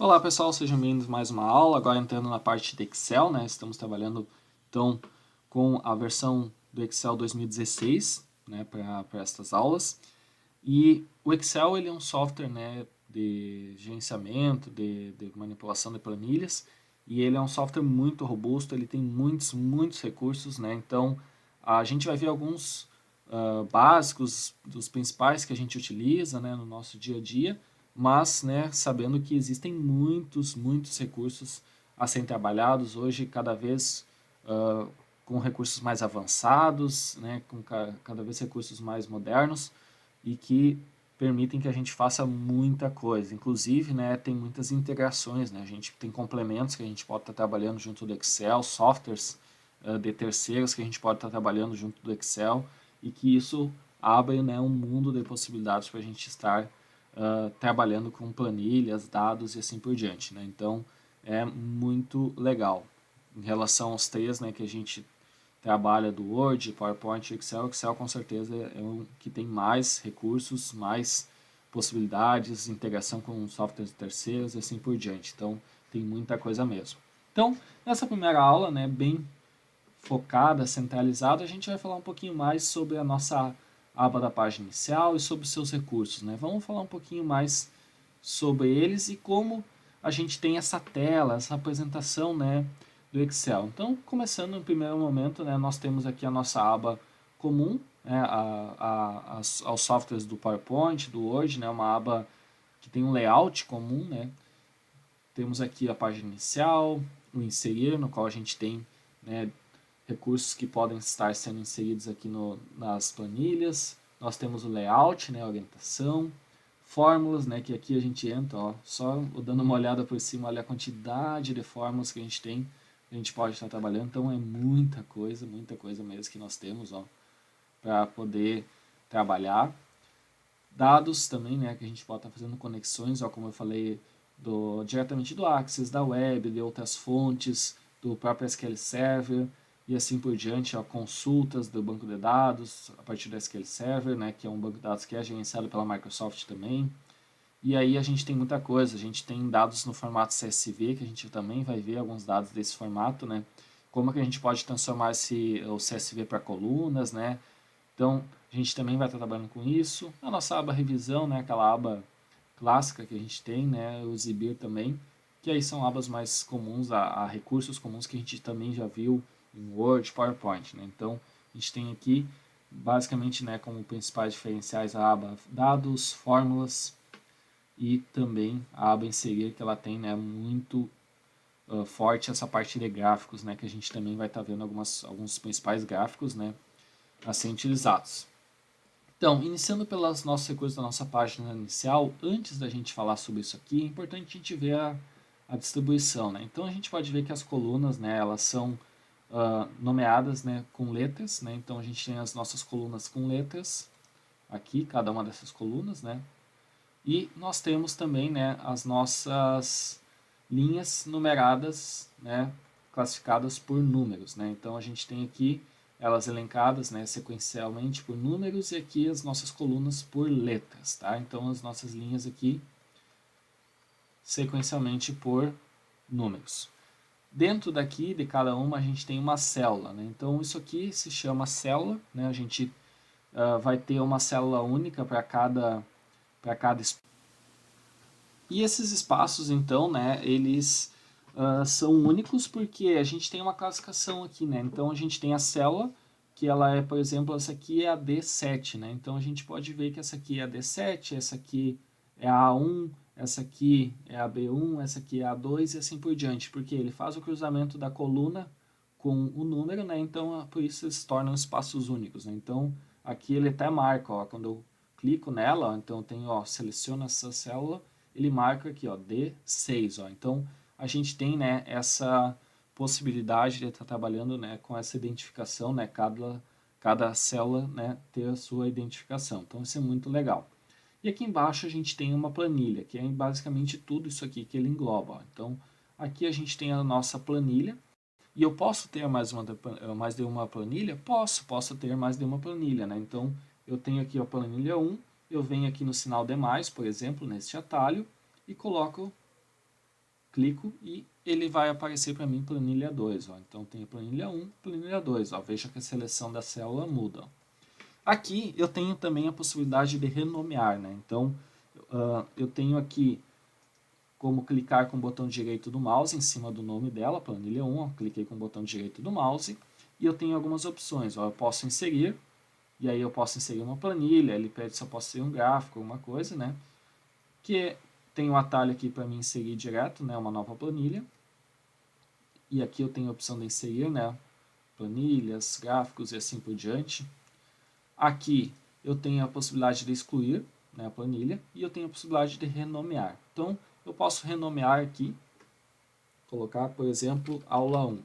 Olá pessoal, sejam bem-vindos a mais uma aula. Agora entrando na parte de Excel, né? Estamos trabalhando então com a versão do Excel 2016, né, para estas aulas. E o Excel ele é um software, né, de gerenciamento, de manipulação de planilhas, e ele é um software muito robusto, ele tem muitos recursos, né? Então a gente vai ver alguns básicos dos principais que a gente utiliza, né, no nosso dia a dia, mas, né, sabendo que existem muitos recursos a serem trabalhados hoje, cada vez com recursos mais avançados, né, com cada vez recursos mais modernos e que permitem que a gente faça muita coisa. Inclusive, né, tem muitas integrações, né, a gente tem complementos que a gente pode estar trabalhando junto do Excel, softwares de terceiros que a gente pode estar trabalhando junto do Excel e que isso abre, né, um mundo de possibilidades para a gente estar trabalhando com planilhas, dados e assim por diante, né? Então é muito legal. Em relação aos três, né, que a gente trabalha do Word, PowerPoint e Excel, Excel com certeza é o que tem mais recursos, mais possibilidades, integração com softwares terceiros e assim por diante. Então tem muita coisa mesmo. Então, nessa primeira aula, né, bem focada, centralizada, a gente vai falar um pouquinho mais sobre a nossa aba da página inicial e sobre os seus recursos, né? Vamos falar um pouquinho mais sobre eles e como a gente tem essa tela, essa apresentação, né, do Excel. Então, começando no primeiro momento, né, nós temos aqui a nossa aba comum, né, aos softwares do PowerPoint, do Word, né, uma aba que tem um layout comum, né. Temos aqui a página inicial, o inserir, no qual a gente tem, né, recursos que podem estar sendo inseridos aqui nas planilhas. Nós temos o layout, né, a orientação, fórmulas, né, que aqui a gente entra, ó, só dando uma olhada por cima, olha a quantidade de fórmulas que a gente tem, a gente pode estar trabalhando, então é muita coisa mesmo que nós temos, ó, para poder trabalhar. Dados também, né, que a gente pode estar fazendo conexões, ó, como eu falei, diretamente do Access, da web, de outras fontes, do próprio SQL Server e assim por diante, ó, consultas do banco de dados a partir do SQL Server, né, que é um banco de dados que é gerenciado pela Microsoft também. E aí a gente tem muita coisa, a gente tem dados no formato CSV, que a gente também vai ver alguns dados desse formato, né? Como que a gente pode transformar o CSV para colunas, né? Então, a gente também vai estar trabalhando com isso. A nossa aba revisão, né, aquela aba clássica que a gente tem, né, o Exibir também, que aí são abas mais comuns, a recursos comuns que a gente também já viu em Word, PowerPoint, né? Então, a gente tem aqui, basicamente, né, como principais diferenciais a aba dados, fórmulas e também a aba inserir, que ela tem, né, muito forte essa parte de gráficos, né, que a gente também vai estar vendo alguns principais gráficos, né, a serem utilizados. Então, iniciando pelos nossos recursos da nossa página inicial, antes da gente falar sobre isso aqui, é importante a gente ver a distribuição, né? Então, a gente pode ver que as colunas, né, elas são nomeadas, né, com letras, né? Então, a gente tem as nossas colunas com letras, aqui, cada uma dessas colunas, né? E nós temos também, né, as nossas linhas numeradas, né, classificadas por números, né? Então, a gente tem aqui elas elencadas, né, sequencialmente por números e aqui as nossas colunas por letras, tá? Então as nossas linhas aqui sequencialmente por números. Dentro daqui de cada uma a gente tem uma célula, né? Então isso aqui se chama célula, né? A gente vai ter uma célula única para cada e esses espaços então, né? Eles são únicos porque a gente tem uma classificação aqui, né? Então a gente tem a célula, que ela é, por exemplo, essa aqui é a D7, né? Então a gente pode ver que essa aqui é a D7, essa aqui é a A1, essa aqui é a B1, essa aqui é a A2 e assim por diante, porque ele faz o cruzamento da coluna com o número, né? Então por isso eles se tornam espaços únicos, né? Então aqui ele até marca, ó, quando eu clico nela, ó, então tem, ó, seleciona essa célula, ele marca aqui, ó, D6, ó. Então a gente tem, né, essa possibilidade de estar trabalhando, né, com essa identificação, né, cada célula, né, ter a sua identificação. Então isso é muito legal. E aqui embaixo a gente tem uma planilha, que é basicamente tudo isso aqui que ele engloba. Ó. Então aqui a gente tem a nossa planilha. E eu posso ter mais de uma planilha? Posso ter mais de uma planilha, né? Então eu tenho aqui a planilha 1, eu venho aqui no sinal demais, por exemplo, neste atalho, e coloco clico e ele vai aparecer para mim planilha 2. Ó. Então tem a planilha 1, planilha 2. Ó. Veja que a seleção da célula muda. Ó. Aqui eu tenho também a possibilidade de renomear. Né? Então eu tenho aqui como clicar com o botão direito do mouse em cima do nome dela, planilha 1. Ó. Cliquei com o botão direito do mouse e eu tenho algumas opções. Ó. Eu posso inserir, e aí eu posso inserir uma planilha, ele pede se eu posso inserir um gráfico, alguma coisa, né? Que tem um atalho aqui para mim inserir direto, né? Uma nova planilha. E aqui eu tenho a opção de inserir, né? Planilhas, gráficos e assim por diante. Aqui eu tenho a possibilidade de excluir, né, a planilha, e eu tenho a possibilidade de renomear. Então, eu posso renomear aqui, colocar, por exemplo, aula 1.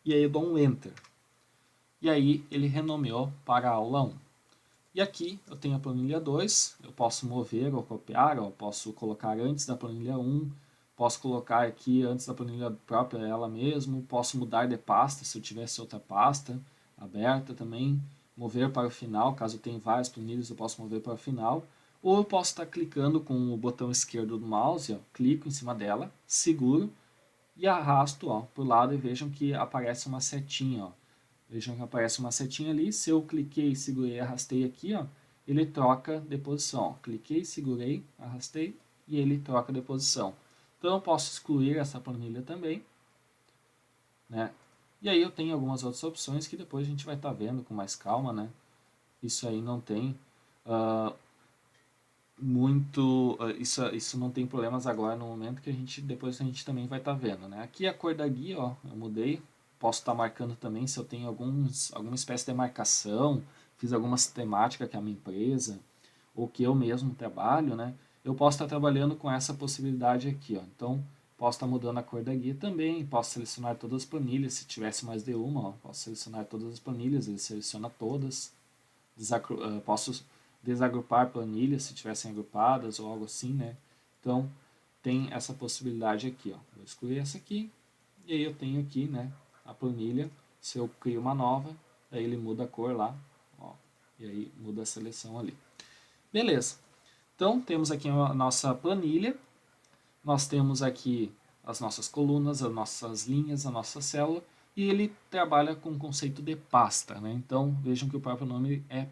E aí eu dou um Enter. E aí ele renomeou para a aula 1. E aqui eu tenho a planilha 2, eu posso mover ou copiar, eu posso colocar antes da planilha 1, posso colocar aqui antes da planilha própria ela mesmo, posso mudar de pasta se eu tivesse outra pasta aberta também, mover para o final, caso eu tenha várias planilhas eu posso mover para o final, ou eu posso estar clicando com o botão esquerdo do mouse, ó, clico em cima dela, seguro e arrasto para o lado e vejam que aparece uma setinha, ó. Vejam que aparece uma setinha ali, se eu cliquei, segurei e arrastei aqui, ó, ele troca de posição. Ó. Cliquei, segurei, arrastei e ele troca de posição. Então eu posso excluir essa planilha também, né? E aí eu tenho algumas outras opções que depois a gente vai estar vendo com mais calma, né? Isso aí não tem isso não tem problemas agora no momento que depois a gente também vai estar vendo, né? Aqui a cor da guia, ó, eu mudei. Posso estar marcando também se eu tenho alguma espécie de marcação, fiz alguma temática que é a minha empresa, ou que eu mesmo trabalho, né? Eu posso estar trabalhando com essa possibilidade aqui, ó. Então, posso estar mudando a cor da guia também, posso selecionar todas as planilhas, se tivesse mais de uma, ó, posso selecionar todas as planilhas, ele seleciona todas. Posso desagrupar planilhas se tivessem agrupadas ou algo assim, né? Então, tem essa possibilidade aqui, ó. Vou excluir essa aqui, e aí eu tenho aqui, né, a planilha. Se eu crio uma nova, aí ele muda a cor lá, ó, e aí muda a seleção ali. Beleza. Então, temos aqui a nossa planilha, nós temos aqui as nossas colunas, as nossas linhas, a nossa célula, e ele trabalha com o conceito de pasta, né? Então, vejam que o próprio nome é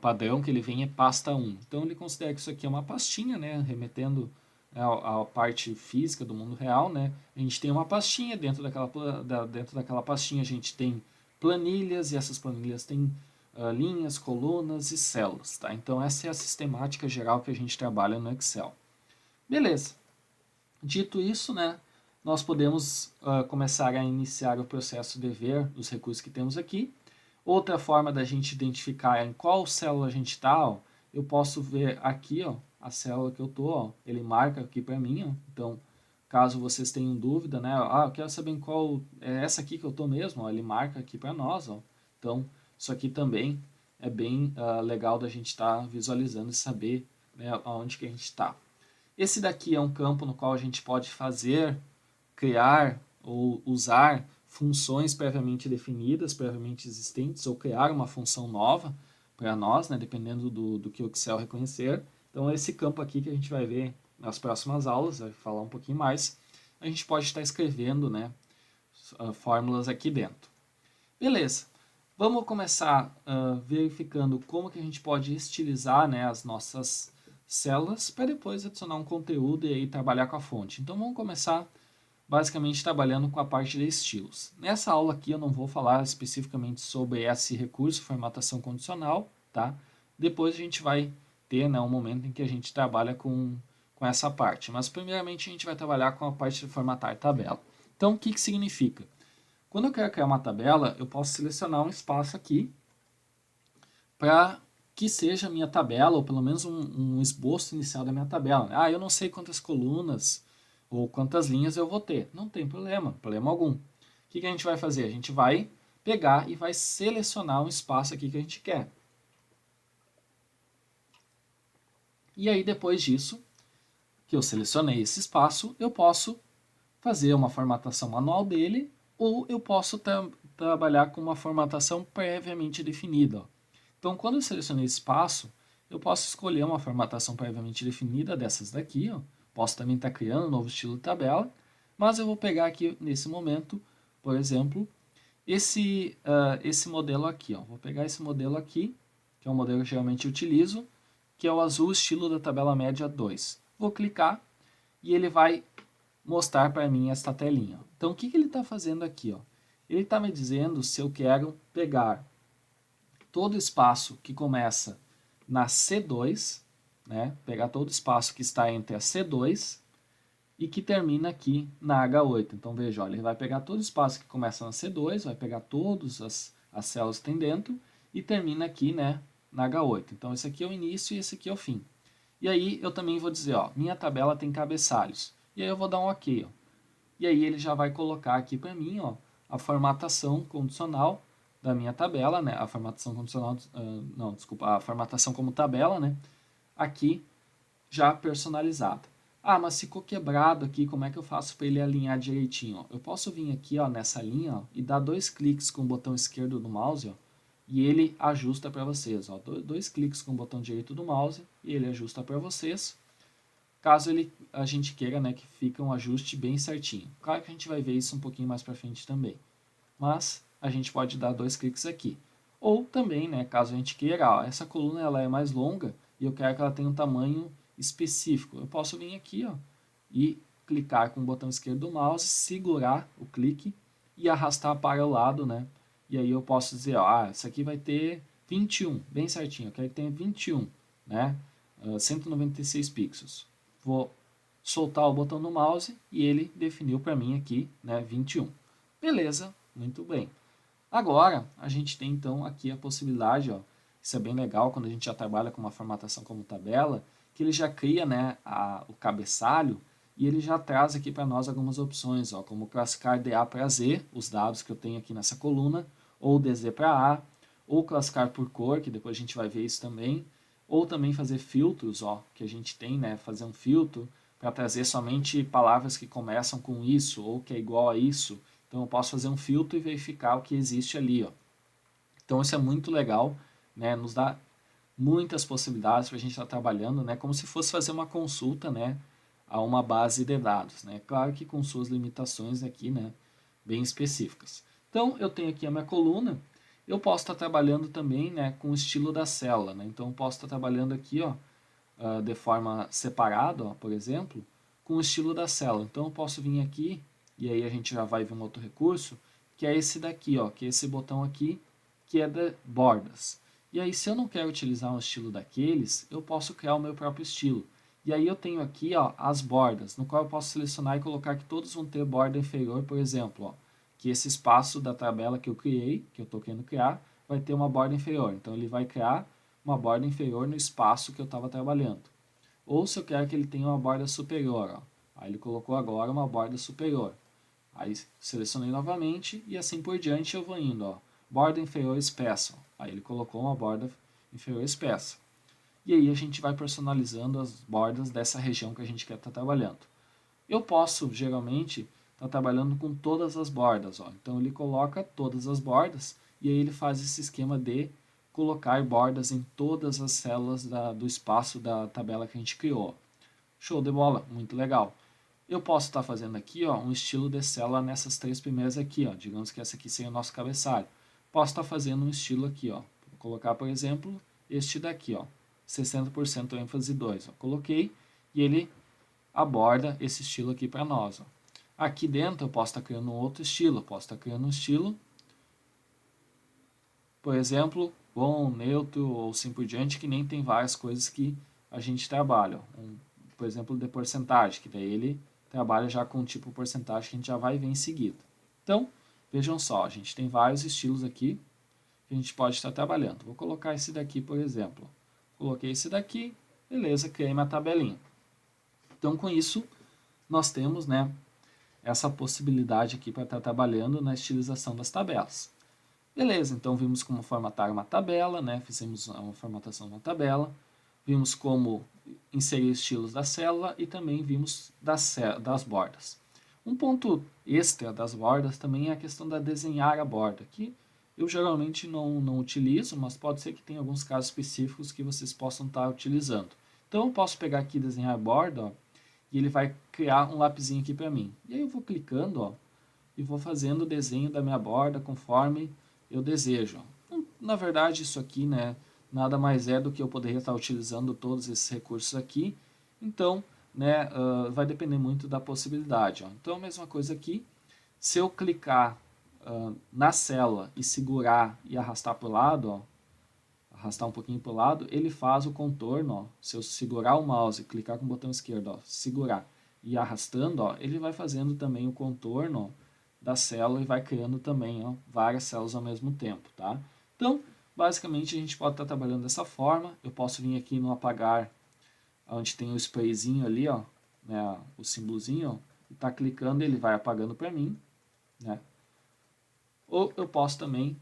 padrão que ele vem é pasta 1. Então ele considera que isso aqui é uma pastinha, né, remetendo à parte física do mundo real, né? A gente tem uma pastinha, dentro daquela pastinha a gente tem planilhas, e essas planilhas têm linhas, colunas e células, tá? Então essa é a sistemática geral que a gente trabalha no Excel. Beleza. Dito isso, né, nós podemos começar a iniciar o processo de ver os recursos que temos aqui. Outra forma da gente identificar em qual célula a gente está, eu posso ver aqui, ó, a célula que eu estou, ele marca aqui para mim, ó. Então, caso vocês tenham dúvida, né, eu quero saber em qual, é essa aqui que eu estou mesmo, ó, ele marca aqui para nós, ó. Então, isso aqui também é bem legal da gente estar visualizando e saber, né, aonde que a gente está. Esse daqui é um campo no qual a gente pode criar ou usar funções previamente definidas, previamente existentes, ou criar uma função nova para nós, né, dependendo do que o Excel reconhecer. Então, esse campo aqui que a gente vai ver nas próximas aulas, vai falar um pouquinho mais, a gente pode estar escrevendo, né, fórmulas aqui dentro. Beleza. Vamos começar verificando como que a gente pode estilizar, né, as nossas células para depois adicionar um conteúdo e aí trabalhar com a fonte. Então, vamos começar basicamente trabalhando com a parte de estilos. Nessa aula aqui eu não vou falar especificamente sobre esse recurso, formatação condicional, tá? Depois a gente vai ter, né, um momento em que a gente trabalha com essa parte. Mas primeiramente a gente vai trabalhar com a parte de formatar tabela. Então o que significa? Quando eu quero criar uma tabela, eu posso selecionar um espaço aqui para que seja a minha tabela, ou pelo menos um esboço inicial da minha tabela. Eu não sei quantas colunas ou quantas linhas eu vou ter. Não tem problema algum. O que a gente vai fazer? A gente vai pegar e vai selecionar um espaço aqui que a gente quer. E aí, depois disso, que eu selecionei esse espaço, eu posso fazer uma formatação manual dele, ou eu posso trabalhar com uma formatação previamente definida. Então, quando eu selecionei esse espaço, eu posso escolher uma formatação previamente definida dessas daqui, ó. Posso também estar criando um novo estilo de tabela, mas eu vou pegar aqui nesse momento, por exemplo, esse modelo aqui. Ó. Vou pegar esse modelo aqui, que é um modelo que geralmente eu utilizo, que é o azul estilo da tabela média 2. Vou clicar e ele vai mostrar para mim esta telinha. Então, o que ele está fazendo aqui? Ó? Ele está me dizendo se eu quero pegar todo o espaço que começa na C2, né? Pegar todo o espaço que está entre a C2 e que termina aqui na H8. Então, veja, olha, ele vai pegar todo o espaço que começa na C2, vai pegar todas as células que tem dentro e termina aqui, né, na H8. Então, esse aqui é o início e esse aqui é o fim. E aí, eu também vou dizer, ó, minha tabela tem cabeçalhos. E aí, eu vou dar um OK, ó. E aí, ele já vai colocar aqui para mim, ó, a formatação condicional da minha tabela, né, a formatação condicional, não, desculpa, a formatação como tabela, né, aqui já personalizada. Ah, mas ficou quebrado aqui, como é que eu faço para ele alinhar direitinho? Ó? Eu posso vir aqui ó, nessa linha ó, e dar 2 cliques com o botão esquerdo do mouse ó, e ele ajusta para vocês. Ó. 2 cliques com o botão direito do mouse e ele ajusta para vocês, caso a gente queira né, que fique um ajuste bem certinho. Claro que a gente vai ver isso um pouquinho mais para frente também, mas a gente pode dar 2 cliques aqui. Ou também, né, caso a gente queira, ó, essa coluna ela é mais longa e eu quero que ela tenha um tamanho específico. Eu posso vir aqui ó, e clicar com o botão esquerdo do mouse, segurar o clique e arrastar para o lado, né? E aí eu posso dizer, ó, ah, isso aqui vai ter 21, bem certinho, eu quero que tenha 21, né? 196 pixels. Vou soltar o botão do mouse e ele definiu para mim aqui, né, 21. Beleza, muito bem. Agora, a gente tem então aqui a possibilidade, ó, isso é bem legal quando a gente já trabalha com uma formatação como tabela, que ele já cria né, o cabeçalho e ele já traz aqui para nós algumas opções, ó, como classificar de A para Z, os dados que eu tenho aqui nessa coluna, ou de Z para A, ou classificar por cor, que depois a gente vai ver isso também, ou também fazer filtros, ó, que a gente tem, né, fazer um filtro para trazer somente palavras que começam com isso, ou que é igual a isso. Então eu posso fazer um filtro e verificar o que existe ali. Ó. Então isso é muito legal, né? Nos dá muitas possibilidades para a gente estar trabalhando, né? Como se fosse fazer uma consulta, né? A uma base de dados, né? Claro que com suas limitações aqui, né? Bem específicas. Então eu tenho aqui a minha coluna. Eu posso estar trabalhando também, né? Com o estilo da célula, né? Então eu posso estar trabalhando aqui, ó, de forma separada, ó, por exemplo, com o estilo da célula. Então eu posso vir aqui e aí a gente já vai ver um outro recurso, que é esse daqui, ó, que é esse botão aqui, que é de bordas. E aí, se eu não quero utilizar um estilo daqueles, eu posso criar o meu próprio estilo. E aí eu tenho aqui ó, as bordas, no qual eu posso selecionar e colocar que todos vão ter borda inferior, por exemplo, ó, que esse espaço da tabela que eu criei, que eu estou querendo criar, vai ter uma borda inferior. Então ele vai criar uma borda inferior no espaço que eu estava trabalhando. Ou se eu quero que ele tenha uma borda superior, ó, aí ele colocou agora uma borda superior. Aí selecionei novamente e assim por diante eu vou indo. Ó. Borda inferior espessa. Aí ele colocou uma borda inferior espessa. E aí a gente vai personalizando as bordas dessa região que a gente quer estar trabalhando. Eu posso, geralmente, estar trabalhando com todas as bordas. Ó. Então ele coloca todas as bordas e aí ele faz esse esquema de colocar bordas em todas as células do espaço da tabela que a gente criou. Show de bola, muito legal. Eu posso estar fazendo aqui ó, um estilo de célula nessas 3 primeiras aqui. Ó. Digamos que essa aqui seria o nosso cabeçalho. Posso estar fazendo um estilo aqui. Ó. Vou colocar, por exemplo, este daqui. Ó, 60% ênfase 2. Ó. Coloquei e ele aborda esse estilo aqui para nós. Ó. Aqui dentro eu posso estar criando um outro estilo. Posso estar criando um estilo, por exemplo, bom, neutro ou assim por diante, que nem tem várias coisas que a gente trabalha. Por exemplo, de porcentagem, que daí ele trabalha já com o tipo porcentagem que a gente já vai ver em seguida. Então, vejam só, a gente tem vários estilos aqui que a gente pode estar trabalhando. Vou colocar esse daqui, por exemplo. Coloquei esse daqui, beleza, criei minha tabelinha. Então, com isso, nós temos né, essa possibilidade aqui para estar trabalhando na estilização das tabelas. Beleza, então vimos como formatar uma tabela, né? Fizemos uma formatação de uma tabela, vimos como inserir estilos da célula e também vimos das bordas. Um ponto extra das bordas também é a questão da desenhar a borda, que eu geralmente não utilizo, mas pode ser que tenha alguns casos específicos que vocês possam estar utilizando. Então eu posso pegar aqui e desenhar a borda ó, e ele vai criar um lapisinho aqui para mim. E aí eu vou clicando, ó, e vou fazendo o desenho da minha borda conforme eu desejo. Na verdade, isso aqui, né, nada mais é do que eu poderia estar utilizando todos esses recursos aqui. Então, né, vai depender muito da possibilidade. Ó. Então, a mesma coisa aqui. Se eu clicar na célula e segurar e arrastar para o lado, ó, arrastar um pouquinho para o lado, ele faz o contorno. Ó. Se eu segurar o mouse e clicar com o botão esquerdo, ó, segurar e arrastando, ó, ele vai fazendo também o contorno ó, da célula e vai criando também ó, várias células ao mesmo tempo. Tá? Então, basicamente, a gente pode estar trabalhando dessa forma. Eu posso vir aqui no apagar, onde tem o sprayzinho ali, ó, né, o símbolozinho, ó, e tá clicando, ele vai apagando para mim. Né? Ou eu posso também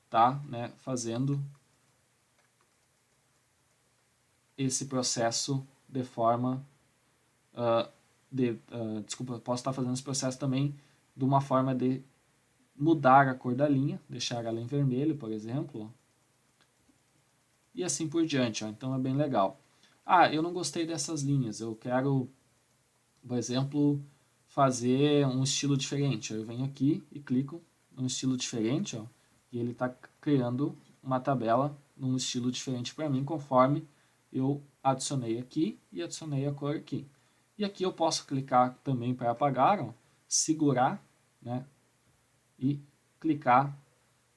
estar né, fazendo esse processo de forma desculpa, posso estar fazendo esse processo também de uma forma de mudar a cor da linha, deixar ela em vermelho, por exemplo, e assim por diante, ó. Então é bem legal. Ah, eu não gostei dessas linhas, eu quero, por exemplo, fazer um estilo diferente. Eu venho aqui e clico num estilo diferente, ó, e ele está criando uma tabela num estilo diferente para mim, conforme eu adicionei aqui e adicionei a cor aqui. E aqui eu posso clicar também para apagar, ó, segurar, né, e clicar,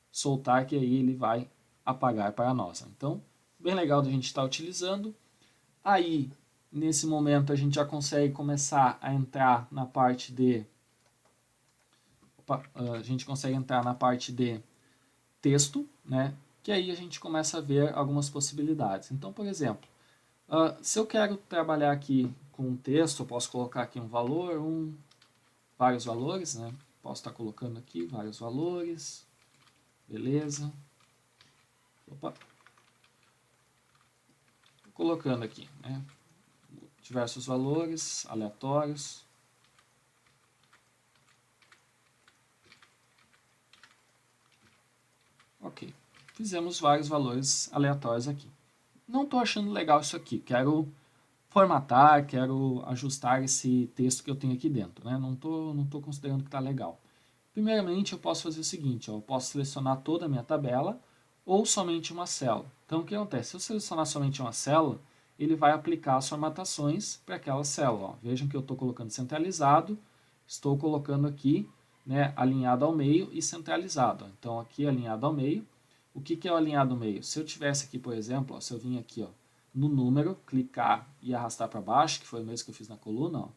soltar, que aí ele vai apagar para nós. Então, bem legal da gente estar utilizando. Aí, nesse momento, a gente já consegue começar a entrar na parte de... a gente consegue entrar na parte de texto, né, que aí a gente começa a ver algumas possibilidades. Então, por exemplo, se eu quero trabalhar aqui com um texto, eu posso colocar aqui um valor, vários valores, né? Posso estar colocando aqui vários valores, beleza. Opa. Colocando aqui, né? Diversos valores aleatórios. Ok, fizemos vários valores aleatórios aqui. Não estou achando legal isso aqui, quero formatar, quero ajustar esse texto que eu tenho aqui dentro, né? Não tô considerando que está legal. Primeiramente, eu posso fazer o seguinte, ó, eu posso selecionar toda a minha tabela ou somente uma célula. Então, o que acontece? Se eu selecionar somente uma célula, ele vai aplicar as formatações para aquela célula. Ó. Vejam que eu estou colocando centralizado, estou colocando aqui né, alinhado ao meio e centralizado. Ó. Então, aqui alinhado ao meio. O que é o alinhado ao meio? Se eu tivesse aqui, por exemplo, ó, se eu vim aqui ó, no número, clicar e arrastar para baixo, que foi o mesmo que eu fiz na coluna, ó,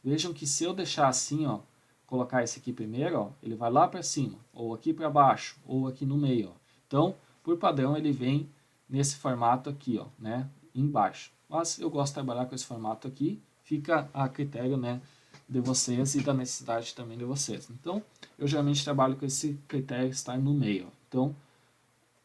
vejam que se eu deixar assim, ó, colocar esse aqui primeiro, ó, ele vai lá para cima, ou aqui para baixo, ou aqui no meio. Ó. Então, por padrão, ele vem nesse formato aqui, ó, né, embaixo. Mas eu gosto de trabalhar com esse formato aqui, fica a critério né, de vocês e da necessidade também de vocês. Então, eu geralmente trabalho com esse critério estar no meio. Ó. Então,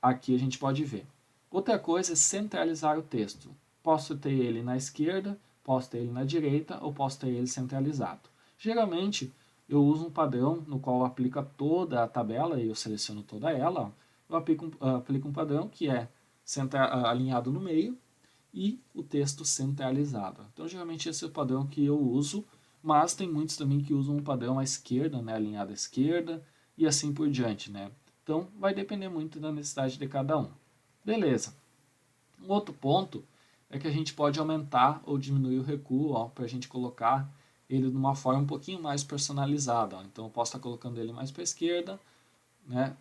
aqui a gente pode ver. Outra coisa é centralizar o texto. Posso ter ele na esquerda, posso ter ele na direita ou posso ter ele centralizado. Geralmente, eu uso um padrão no qual eu aplico toda a tabela e eu seleciono toda ela. Eu aplico um padrão que é alinhado no meio e o texto centralizado. Então, geralmente esse é o padrão que eu uso, mas tem muitos também que usam um padrão à esquerda, né, alinhado à esquerda e assim por diante, né. Então, vai depender muito da necessidade de cada um. Beleza. Um outro ponto é que a gente pode aumentar ou diminuir o recuo para a gente colocar ele de uma forma um pouquinho mais personalizada. Ó. Então, eu posso estar colocando ele mais para a esquerda, né,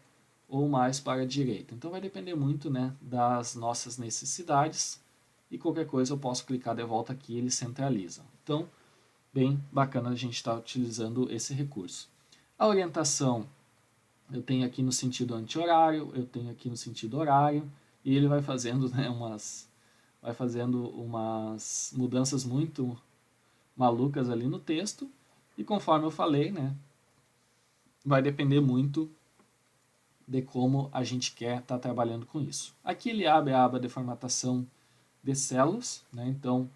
ou mais para a direita. Então, vai depender muito né, das nossas necessidades e qualquer coisa eu posso clicar de volta aqui e ele centraliza. Então, bem bacana a gente estar utilizando esse recurso. A orientação eu tenho aqui no sentido anti-horário, eu tenho aqui no sentido horário, e ele vai fazendo, né, umas mudanças muito malucas ali no texto, e conforme eu falei, né, vai depender muito de como a gente quer estar trabalhando com isso. Aqui ele abre a aba de formatação de células, né, então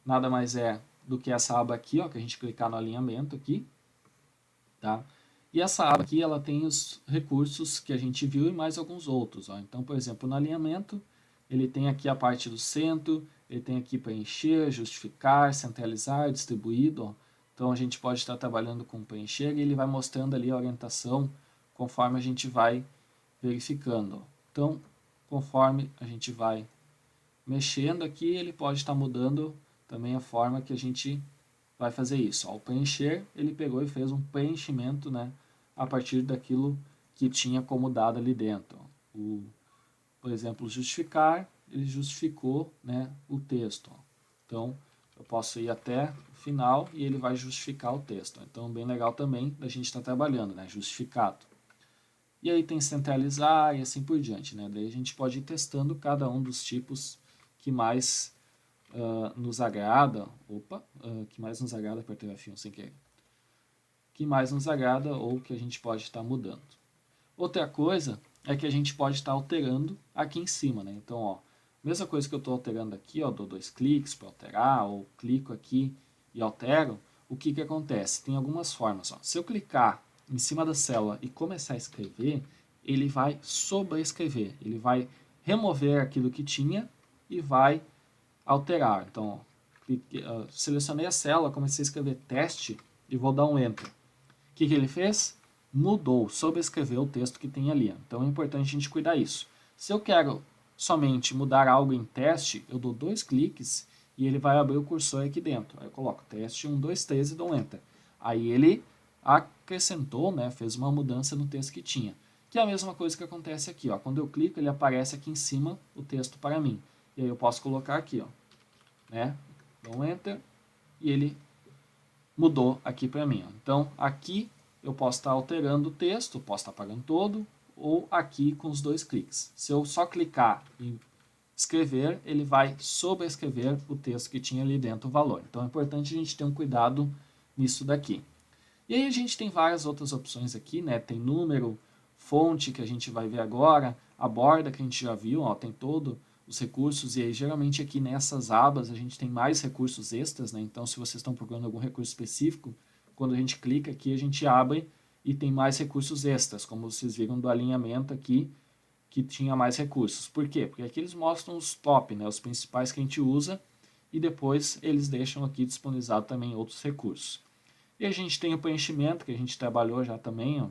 nada mais é do que essa aba aqui, ó, que a gente clicar no alinhamento aqui, tá? E essa aba aqui, ela tem os recursos que a gente viu e mais alguns outros. Ó. Então, por exemplo, no alinhamento, ele tem aqui a parte do centro, ele tem aqui preencher, justificar, centralizar, distribuído. Ó. Então a gente pode estar trabalhando com preencher e ele vai mostrando ali a orientação conforme a gente vai verificando. Ó. Então, conforme a gente vai mexendo aqui, ele pode estar mudando também a forma que a gente vai fazer isso. Ó, o preencher, ele pegou e fez um preenchimento, né, a partir daquilo que tinha como dado ali dentro. Por exemplo, justificar, ele justificou, né, o texto. Ó. Então, eu posso ir até o final e ele vai justificar o texto. Então, bem legal também da gente estar trabalhando, né, justificado. E aí tem centralizar e assim por diante, né? Daí a gente pode ir testando cada um dos tipos que mais nos agrada. Opa, que mais nos agrada, apertei o F1 sem querer. Que mais nos agrada ou que a gente pode estar mudando. Outra coisa é que a gente pode estar alterando aqui em cima, né? Então, ó, mesma coisa que eu estou alterando aqui, ó, dou 2 cliques para alterar, ou clico aqui e altero, o que que acontece? Tem algumas formas, ó. Se eu clicar em cima da célula e começar a escrever, ele vai sobrescrever, ele vai remover aquilo que tinha e vai alterar. Então, selecionei a célula, comecei a escrever teste e vou dar um Enter. O que ele fez? Mudou, sobrescreveu o texto que tem ali. Então é importante a gente cuidar isso. Se eu quero somente mudar algo em teste, eu dou 2 cliques e ele vai abrir o cursor aqui dentro. Aí eu coloco teste 1, 2, 3 e dou Enter. Aí ele acrescentou, né, fez uma mudança no texto que tinha. Que é a mesma coisa que acontece aqui. Ó. Quando eu clico, ele aparece aqui em cima o texto para mim. E aí eu posso colocar aqui, ó, né, dou Enter e ele mudou aqui para mim. Ó. Então aqui eu posso estar alterando o texto, posso estar apagando todo, ou aqui com os 2 cliques. Se eu só clicar em escrever, ele vai sobrescrever o texto que tinha ali dentro o valor. Então é importante a gente ter um cuidado nisso daqui. E aí a gente tem várias outras opções aqui, né? Tem número, fonte que a gente vai ver agora, a borda que a gente já viu, ó, tem todos os recursos, e aí geralmente aqui nessas abas a gente tem mais recursos extras, né? Então se vocês estão procurando algum recurso específico, quando a gente clica aqui a gente abre e tem mais recursos extras, como vocês viram do alinhamento aqui, que tinha mais recursos. Por quê? Porque aqui eles mostram os top, né, os principais que a gente usa, e depois eles deixam aqui disponibilizado também outros recursos. E a gente tem o preenchimento, que a gente trabalhou já também, ó,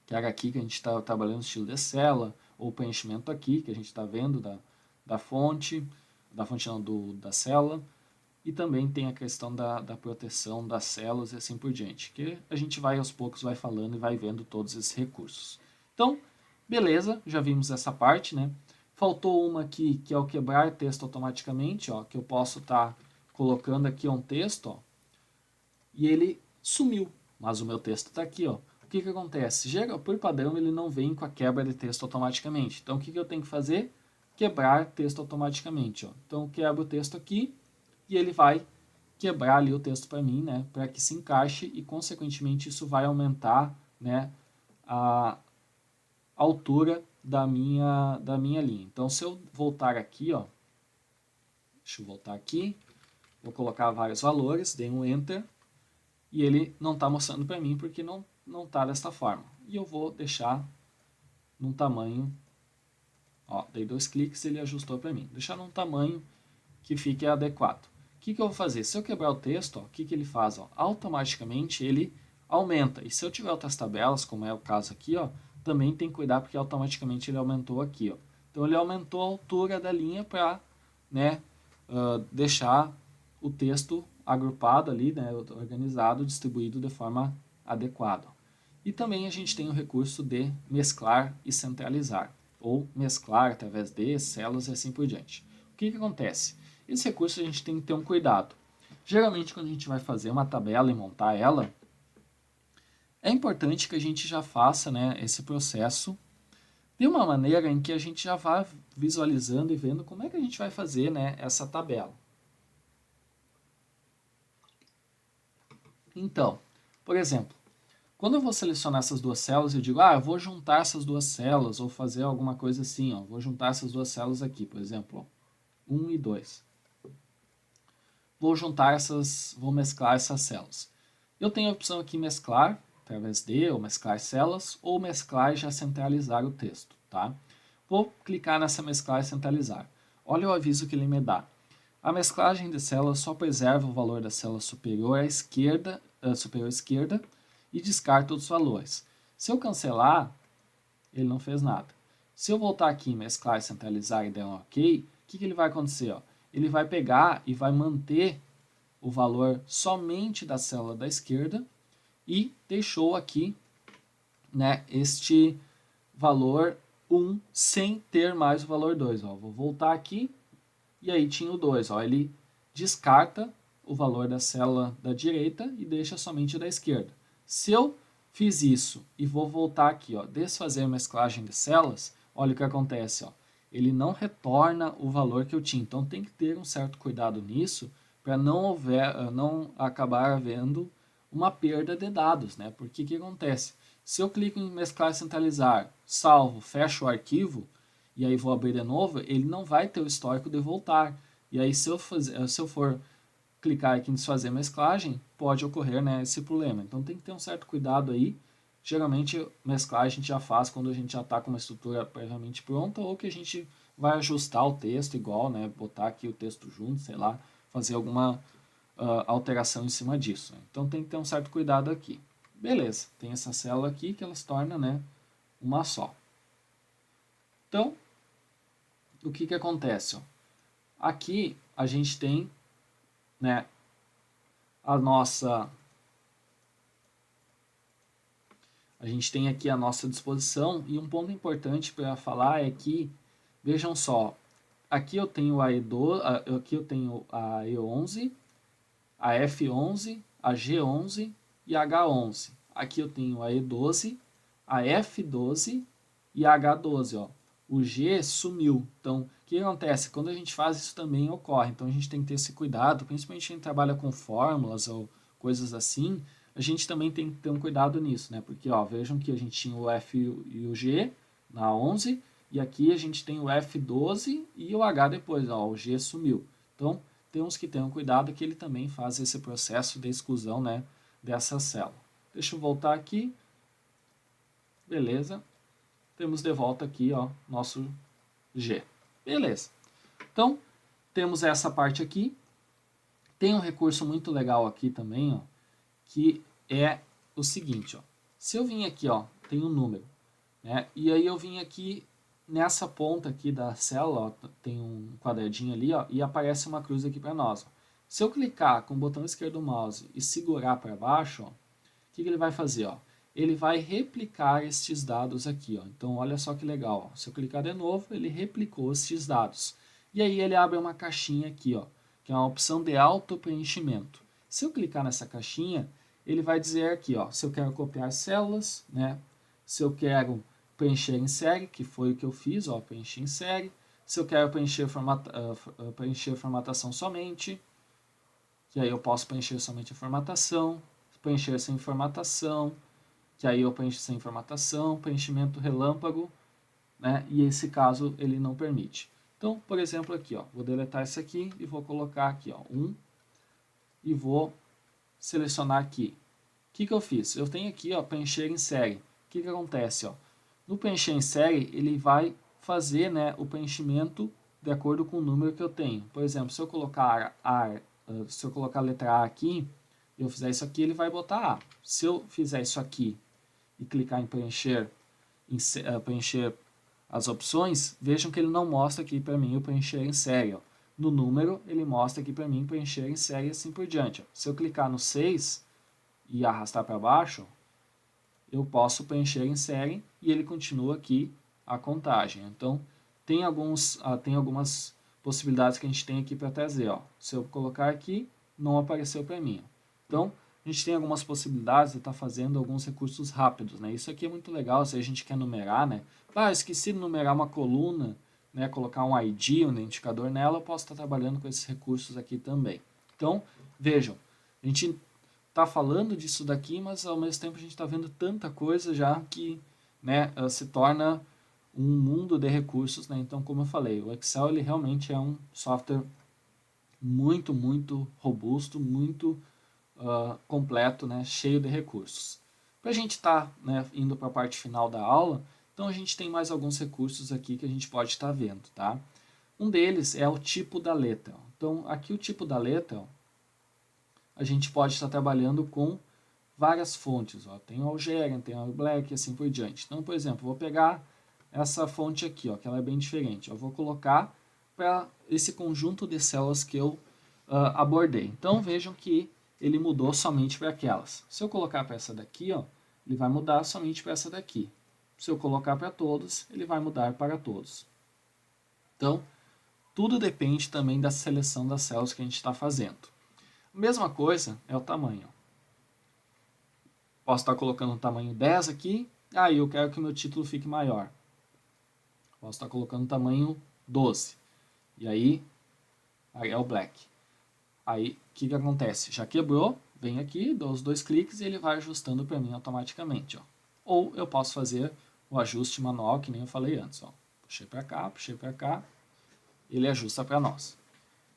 que era aqui que a gente está trabalhando no estilo de célula, ou o preenchimento aqui, que a gente está vendo da fonte não, da célula, e também tem a questão da proteção das células e assim por diante, que a gente vai aos poucos, vai falando e vai vendo todos esses recursos. Então, beleza, já vimos essa parte, né? Faltou uma aqui, que é o quebrar texto automaticamente, ó, que eu posso estar colocando aqui um texto, ó, e ele sumiu, mas o meu texto está aqui, ó. O que acontece? Por padrão, ele não vem com a quebra de texto automaticamente. Então, o que eu tenho que fazer? Quebrar texto automaticamente, ó. Então, eu quebro o texto aqui, e ele vai quebrar ali o texto para mim, né, para que se encaixe e consequentemente isso vai aumentar, né, a altura da minha linha. Então se eu voltar aqui, ó, deixa eu voltar aqui, vou colocar vários valores, dei um Enter e ele não está mostrando para mim porque não está desta forma. E eu vou deixar num tamanho, ó, dei 2 cliques e ele ajustou para mim. Deixar num tamanho que fique adequado. O que eu vou fazer? Se eu quebrar o texto, ó, o que ele faz? Ó? Automaticamente ele aumenta. E se eu tiver outras tabelas, como é o caso aqui, ó, também tem que cuidar porque automaticamente ele aumentou aqui. Ó. Então ele aumentou a altura da linha para, né, deixar o texto agrupado ali, né, organizado, distribuído de forma adequada. E também a gente tem o recurso de mesclar e centralizar, ou mesclar através de células e assim por diante. O que acontece? Esse recurso a gente tem que ter um cuidado. Geralmente, quando a gente vai fazer uma tabela e montar ela, é importante que a gente já faça, né, esse processo de uma maneira em que a gente já vá visualizando e vendo como é que a gente vai fazer, né, essa tabela. Então, por exemplo, quando eu vou selecionar essas duas células, eu digo, eu vou juntar essas duas células, ou fazer alguma coisa assim, ó, vou juntar essas duas células aqui, por exemplo, 1 e 2. Vou mesclar essas células. Eu tenho a opção aqui mesclar, através de, ou mesclar células, ou mesclar e já centralizar o texto, tá? Vou clicar nessa mesclar e centralizar. Olha o aviso que ele me dá. A mesclagem de células só preserva o valor da célula superior esquerda e descarta os valores. Se eu cancelar, ele não fez nada. Se eu voltar aqui em mesclar e centralizar e der um OK, o que ele vai acontecer? Ó? Ele vai pegar e vai manter o valor somente da célula da esquerda e deixou aqui, né, este valor 1 sem ter mais o valor 2. Ó. Vou voltar aqui e aí tinha o 2. Ó. Ele descarta o valor da célula da direita e deixa somente da esquerda. Se eu fiz isso e vou voltar aqui, ó, desfazer mesclagem de células, olha o que acontece. Ó. Ele não retorna o valor que eu tinha. Então tem que ter um certo cuidado nisso para não acabar havendo uma perda de dados. Né? Porque o que acontece? Se eu clico em mesclar e centralizar, salvo, fecho o arquivo, e aí vou abrir de novo, ele não vai ter o histórico de voltar. E aí se eu for clicar aqui em desfazer mesclagem, pode ocorrer, né, esse problema. Então tem que ter um certo cuidado aí. Geralmente mesclagem a gente já faz quando a gente já está com uma estrutura previamente pronta ou que a gente vai ajustar o texto igual, né, botar aqui o texto junto, sei lá, fazer alguma alteração em cima disso. Então tem que ter um certo cuidado aqui. Beleza, tem essa célula aqui que ela se torna, né, uma só. Então, o que acontece? Ó? Aqui a gente tem, né, a gente tem aqui a nossa disposição e um ponto importante para falar é que, vejam só, aqui eu tenho aqui eu tenho a E11, a F11, a G11 e a H11. Aqui eu tenho a E12, a F12 e a H12, ó. O G sumiu. Então, o que acontece? Quando a gente faz isso também ocorre. Então, a gente tem que ter esse cuidado, principalmente quem trabalha com fórmulas ou coisas assim, a gente também tem que ter um cuidado nisso, né? Porque, ó, vejam que a gente tinha o F e o G na 11, e aqui a gente tem o F12 e o H depois, ó, o G sumiu. Então, temos que ter um cuidado que ele também faz esse processo de exclusão, né, dessa célula. Deixa eu voltar aqui. Beleza. Temos de volta aqui, ó, nosso G. Beleza. Então, temos essa parte aqui. Tem um recurso muito legal aqui também, ó, que é o seguinte, ó. Se eu vim aqui, ó, tem um número, né? E aí eu vim aqui nessa ponta aqui da célula, ó, tem um quadradinho ali, ó, e aparece uma cruz aqui para nós. Ó. Se eu clicar com o botão esquerdo do mouse e segurar para baixo, ó, o que ele vai fazer? Ó? Ele vai replicar estes dados aqui. Ó. Então, olha só que legal. Ó. Se eu clicar de novo, ele replicou estes dados. E aí ele abre uma caixinha aqui, ó, que é uma opção de auto-preenchimento. Se eu clicar nessa caixinha, ele vai dizer aqui, ó, se eu quero copiar células, né? Se eu quero preencher em série, que foi o que eu fiz, ó, preenchi em série. Se eu quero preencher formatação somente, que aí eu posso preencher somente a formatação, preencher sem formatação, que aí eu preencho sem formatação, preenchimento relâmpago, né? E esse caso ele não permite. Então, por exemplo, aqui, ó, vou deletar isso aqui e vou colocar aqui, ó, 1 e vou selecionar aqui. O que eu fiz? Eu tenho aqui, ó, preencher em série. O que acontece, ó? No preencher em série, ele vai fazer, né, o preenchimento de acordo com o número que eu tenho. Por exemplo, se eu colocar a letra A aqui, eu fizer isso aqui, ele vai botar A. Se eu fizer isso aqui e clicar em preencher as opções, vejam que ele não mostra aqui para mim o preencher em série. Ó. No número, ele mostra aqui para mim preencher em série e assim por diante. Ó. Se eu clicar no 6 e arrastar para baixo, eu posso preencher em série e ele continua aqui a contagem. Então, tem algumas possibilidades que a gente tem aqui para trazer. Ó. Se eu colocar aqui, não apareceu para mim. Ó. Então, a gente tem algumas possibilidades de estar fazendo alguns recursos rápidos. Né? Isso aqui é muito legal se a gente quer numerar. Né? Ah, eu esqueci de numerar uma coluna, né? Colocar um ID, um identificador nela, eu posso estar trabalhando com esses recursos aqui também. Então, vejam, a gente está falando disso daqui, mas ao mesmo tempo a gente está vendo tanta coisa já que, né, se torna um mundo de recursos. Né? Então, como eu falei, o Excel ele realmente é um software muito, muito robusto, muito completo, né, cheio de recursos. Para a gente estar, né, indo para a parte final da aula, Então a gente tem mais alguns recursos aqui que a gente pode estar vendo, tá? Um deles é o tipo da letra. Então aqui o tipo da letra, a gente pode estar trabalhando com várias fontes. Tem o Algerian, tem o Black e assim por diante. Então, por exemplo, vou pegar essa fonte aqui, que ela é bem diferente. Eu vou colocar para esse conjunto de células que eu abordei. Então, vejam que ele mudou somente para aquelas. Se eu colocar para essa daqui, ele vai mudar somente para essa daqui. Se eu colocar para todos, ele vai mudar para todos. Então, tudo depende também da seleção das células que a gente está fazendo. A mesma coisa é o tamanho. Posso estar colocando um tamanho 10 aqui, aí eu quero que o meu título fique maior. Posso estar colocando um tamanho 12, e aí é o Black. Aí, o que acontece? Já quebrou, vem aqui, dou os 2 cliques e ele vai ajustando para mim automaticamente. Ou eu posso fazer o ajuste manual, que nem eu falei antes. Puxei para cá, ele ajusta para nós.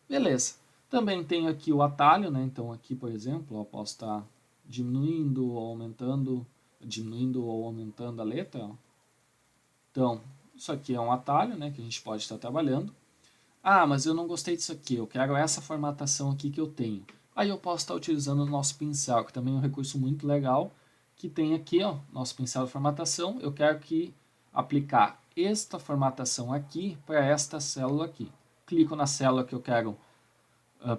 Beleza. Também tenho aqui o atalho, né? Então aqui, por exemplo, eu posso estar diminuindo ou aumentando a letra. Então, isso aqui é um atalho, né, que a gente pode estar trabalhando. Ah, mas eu não gostei disso aqui, eu quero essa formatação aqui que eu tenho. Aí eu posso estar utilizando o nosso pincel, que também é um recurso muito legal, que tem aqui, nosso pincel de formatação. Eu quero aplicar esta formatação aqui para esta célula aqui. Clico na célula que eu quero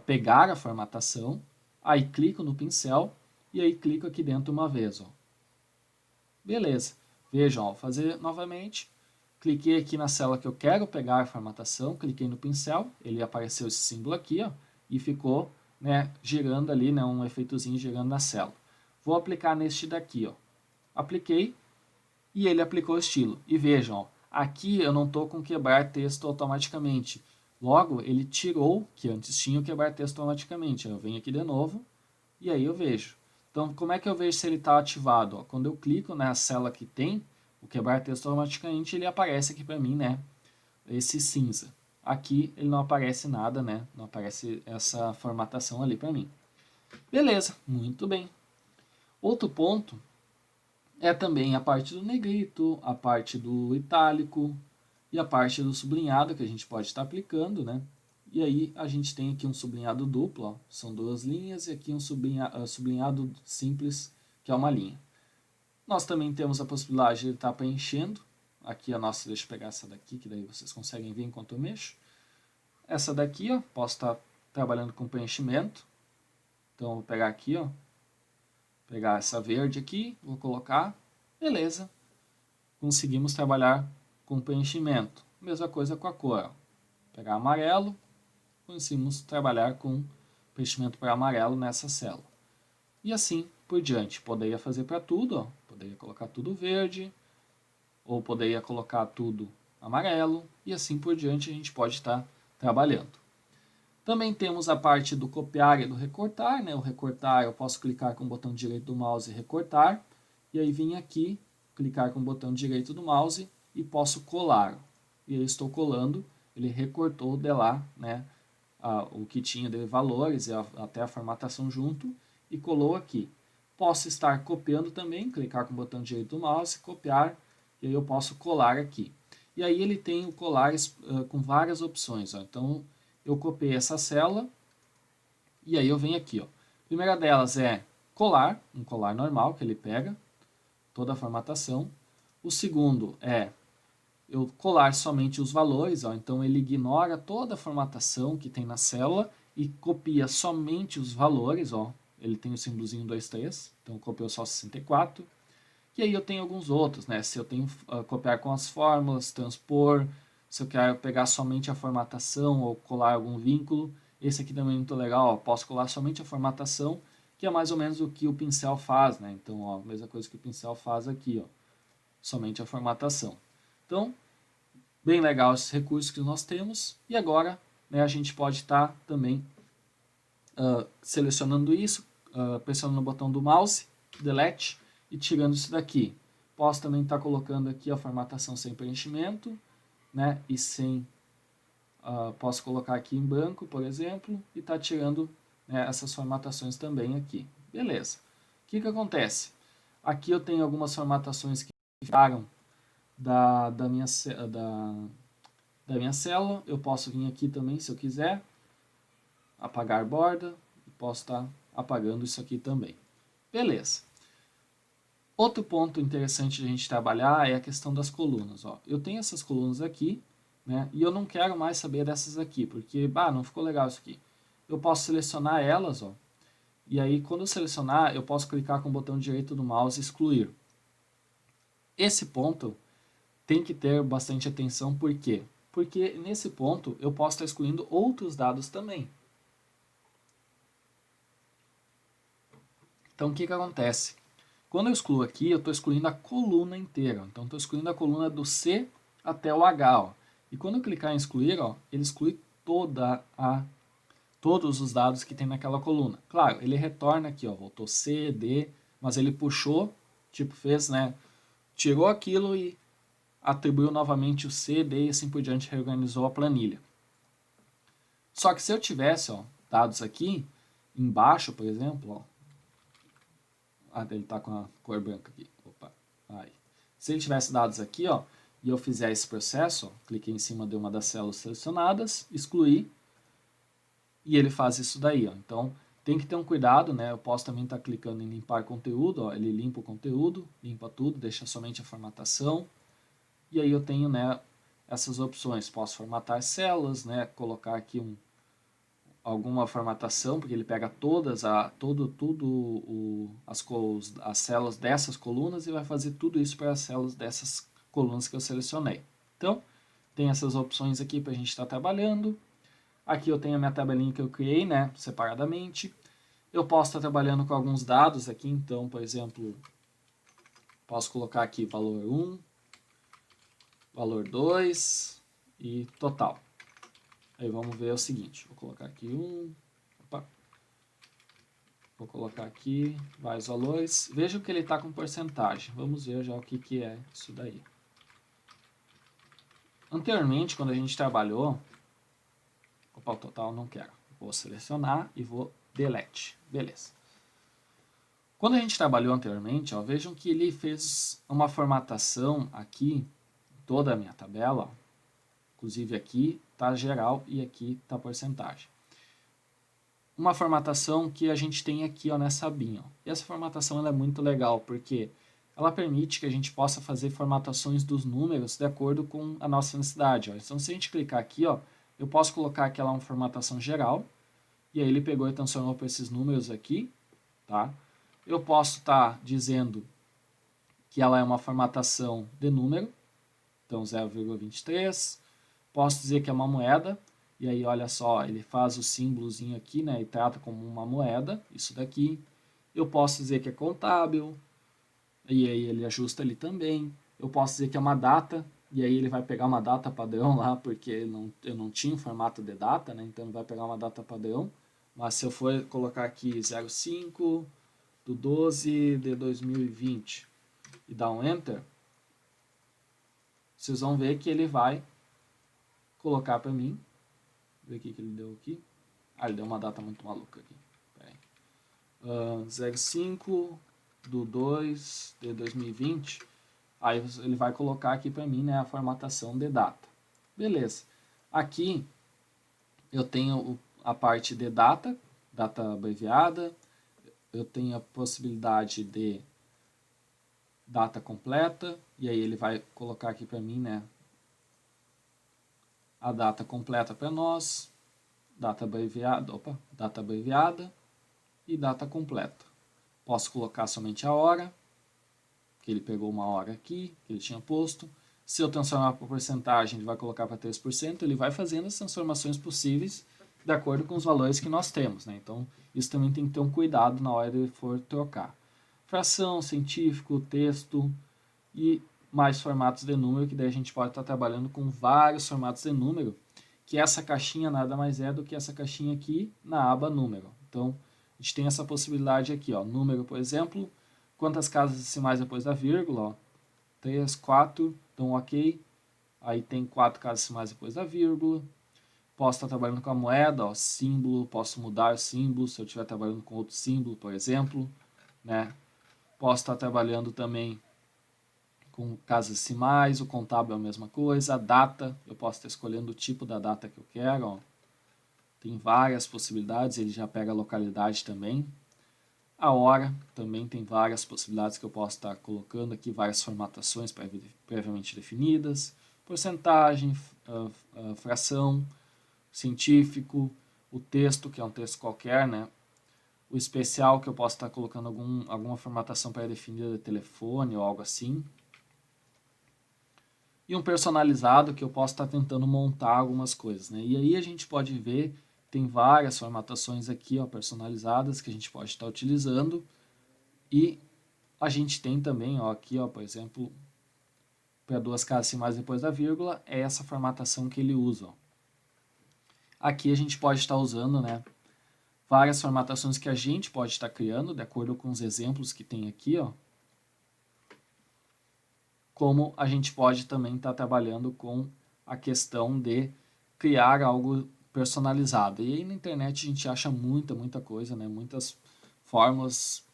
pegar a formatação, aí clico no pincel e aí clico aqui dentro uma vez. Beleza. Vejam, vou fazer novamente. Cliquei aqui na célula que eu quero pegar a formatação, cliquei no pincel, ele apareceu esse símbolo aqui, e ficou, né, girando ali, né, um efeitozinho girando na célula. Vou aplicar neste daqui, apliquei e ele aplicou o estilo. E vejam, aqui eu não estou com quebrar texto automaticamente. Logo, ele tirou, que antes tinha o quebrar texto automaticamente. Eu venho aqui de novo e aí eu vejo. Então, como é que eu vejo se ele está ativado? Quando eu clico na célula que tem o quebrar texto automaticamente, ele aparece aqui para mim, né? Esse cinza. Aqui ele não aparece nada, né? Não aparece essa formatação ali para mim. Beleza, muito bem. Outro ponto é também a parte do negrito, a parte do itálico e a parte do sublinhado que a gente pode estar aplicando, né? E aí a gente tem aqui um sublinhado duplo, são 2 linhas, e aqui um sublinhado simples, que é uma linha. Nós também temos a possibilidade de estar preenchendo. Aqui a nossa, deixa eu pegar essa daqui, que daí vocês conseguem ver enquanto eu mexo. Essa daqui, posso estar trabalhando com preenchimento. Então, vou pegar aqui, pegar essa verde aqui, vou colocar, beleza. Conseguimos trabalhar com preenchimento. Mesma coisa com a cor. Pegar amarelo, conseguimos trabalhar com preenchimento para amarelo nessa célula. E assim por diante. Poderia fazer para tudo, poderia colocar tudo verde, ou poderia colocar tudo amarelo, e assim por diante a gente pode estar trabalhando. Também temos a parte do copiar e do recortar, né? O recortar eu posso clicar com o botão direito do mouse e recortar, e aí vim aqui, clicar com o botão direito do mouse e posso colar. E eu estou colando, ele recortou de lá, né? O que tinha de valores e até a formatação junto, e colou aqui. Posso estar copiando também, clicar com o botão direito do mouse, copiar, e aí eu posso colar aqui. E aí ele tem o colar com várias opções. Então, eu copiei essa célula, e aí eu venho aqui. A primeira delas é colar, um colar normal, que ele pega toda a formatação. O segundo é eu colar somente os valores, então ele ignora toda a formatação que tem na célula e copia somente os valores, ele tem o símbolozinho 23, então copiou só 64. E aí eu tenho alguns outros, né? Se eu tenho copiar com as fórmulas, transpor, se eu quero pegar somente a formatação ou colar algum vínculo, esse aqui também é muito legal, posso colar somente a formatação, que é mais ou menos o que o pincel faz, né? Então, a mesma coisa que o pincel faz aqui, somente a formatação. Então, bem legal esses recursos que nós temos. E agora, né, a gente pode estar também selecionando isso, pressionando no botão do mouse, delete, e tirando isso daqui. Posso também estar colocando aqui a formatação sem preenchimento, né, e sem... posso colocar aqui em branco, por exemplo, e estar tirando, né, essas formatações também aqui. Beleza. O que acontece? Aqui eu tenho algumas formatações que ficaram da minha célula. Eu posso vir aqui também, se eu quiser, apagar borda, e posso estar apagando isso aqui também. Beleza. Outro ponto interessante de a gente trabalhar é a questão das colunas. Ó. Eu tenho essas colunas aqui, né, e eu não quero mais saber dessas aqui, porque não ficou legal isso aqui. Eu posso selecionar elas, ó, e aí quando eu selecionar, eu posso clicar com o botão direito do mouse e excluir. Esse ponto tem que ter bastante atenção, por quê? Porque nesse ponto eu posso estar excluindo outros dados também. Então o que acontece? Quando eu excluo aqui, eu estou excluindo a coluna inteira. Então, estou excluindo a coluna do C até o H. Ó. E quando eu clicar em excluir, ó, ele exclui todos os dados que tem naquela coluna. Claro, ele retorna aqui, ó, voltou C, D, mas ele puxou, tipo fez, né? Tirou aquilo e atribuiu novamente o C, D e assim por diante, reorganizou a planilha. Só que se eu tivesse, ó, dados aqui, embaixo, por exemplo, ó, ele está com a cor branca aqui. Opa, aí. Se ele tivesse dados aqui, ó, e eu fizer esse processo, ó, cliquei em cima de uma das células selecionadas, excluir, e ele faz isso daí. Ó. Então, tem que ter um cuidado, né? Eu posso também estar clicando em limpar conteúdo, ó, ele limpa o conteúdo, limpa tudo, deixa somente a formatação, e aí eu tenho, né, essas opções. Posso formatar células, né, colocar aqui alguma formatação, porque ele pega as células dessas colunas e vai fazer tudo isso para as células dessas colunas que eu selecionei. Então, tem essas opções aqui para a gente estar trabalhando. Aqui eu tenho a minha tabelinha que eu criei, né, separadamente. Eu posso estar trabalhando com alguns dados aqui, então, por exemplo, posso colocar aqui valor 1, valor 2 e total. Aí vamos ver o seguinte, vou colocar aqui vou colocar aqui vários valores. Veja que ele está com porcentagem. Vamos ver já o que é isso daí. Anteriormente, quando a gente trabalhou, o total não quero. Vou selecionar e vou delete. Beleza. Quando a gente trabalhou anteriormente, ó, vejam que ele fez uma formatação aqui, toda a minha tabela, ó, inclusive aqui está geral e aqui está porcentagem. Uma formatação que a gente tem aqui, ó, nessa abinha. Ó. E essa formatação ela é muito legal, porque ela permite que a gente possa fazer formatações dos números de acordo com a nossa necessidade. Ó. Então, se a gente clicar aqui, ó, eu posso colocar aqui uma formatação geral, e aí ele pegou e transformou para esses números aqui. Tá? Eu posso estar dizendo que ela é uma formatação de número, então 0,23. Posso dizer que é uma moeda, e aí, olha só, ele faz o símbolozinho aqui, né, e trata como uma moeda, isso daqui. Eu posso dizer que é contábil, e aí ele ajusta ali também. Eu posso dizer que é uma data, e aí ele vai pegar uma data padrão lá, porque eu não tinha um formato de data, né, então ele vai pegar uma data padrão. Mas se eu for colocar aqui 05 do 12 de 2020 e dar um Enter, vocês vão ver que ele vai colocar para mim. Ver o que ele deu aqui. Ele deu uma data muito maluca aqui. 05 do 2 de 2020. Aí ele vai colocar aqui para mim, né, a formatação de data. Beleza. Aqui eu tenho a parte de data abreviada. Eu tenho a possibilidade de data completa. E aí ele vai colocar aqui para mim, né, a data completa para nós, data abreviada e data completa. Posso colocar somente a hora, que ele pegou uma hora aqui, que ele tinha posto. Se eu transformar para porcentagem, ele vai colocar para 3%, ele vai fazendo as transformações possíveis de acordo com os valores que nós temos. Né? Então, isso também tem que ter um cuidado na hora de for trocar. Fração, científico, texto e mais formatos de número, que daí a gente pode estar trabalhando com vários formatos de número, que essa caixinha nada mais é do que essa caixinha aqui na aba número. Então, a gente tem essa possibilidade aqui, ó, número, por exemplo, quantas casas decimais depois da vírgula, ó, 3, 4, então ok, aí tem 4 casas decimais depois da vírgula. Posso estar trabalhando com a moeda, ó, símbolo, posso mudar o símbolo se eu estiver trabalhando com outro símbolo, por exemplo, né? Posso estar trabalhando também com casas decimais, o contábil é a mesma coisa, a data, eu posso estar escolhendo o tipo da data que eu quero, ó. Tem várias possibilidades, ele já pega a localidade também. A hora também tem várias possibilidades que eu posso estar colocando aqui, várias formatações previamente definidas. Porcentagem, fração, científico, o texto, que é um texto qualquer, né? O especial, que eu posso estar colocando alguma formatação pré-definida de telefone ou algo assim. E um personalizado, que eu posso estar tentando montar algumas coisas, né? E aí a gente pode ver, tem várias formatações aqui, ó, personalizadas, que a gente pode estar utilizando. E a gente tem também, ó, aqui, ó, por exemplo, para duas casas decimais depois da vírgula, é essa formatação que ele usa, ó. Aqui a gente pode estar usando, né, várias formatações que a gente pode estar criando, de acordo com os exemplos que tem aqui, ó. Como a gente pode também estar trabalhando com a questão de criar algo personalizado. E aí na internet a gente acha muita coisa, né, muitas fórmulas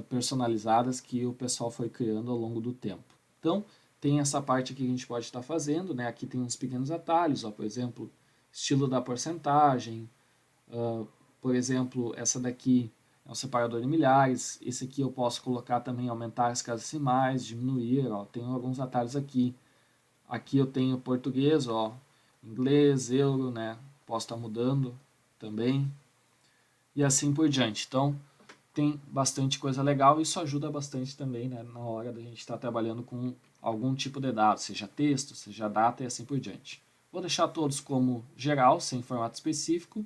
personalizadas que o pessoal foi criando ao longo do tempo. Então, tem essa parte aqui que a gente pode estar fazendo, né? Aqui tem uns pequenos atalhos, ó, por exemplo, estilo da porcentagem, por exemplo, essa daqui é um separador de milhares, esse aqui eu posso colocar também, aumentar as casas decimais, diminuir, ó, tem alguns atalhos aqui. Aqui eu tenho português, ó, inglês, euro, né? Posso estar mudando também, e assim por diante. Então, tem bastante coisa legal e isso ajuda bastante também, né, na hora da gente estar trabalhando com algum tipo de dado, seja texto, seja data e assim por diante. Vou deixar todos como geral, sem formato específico,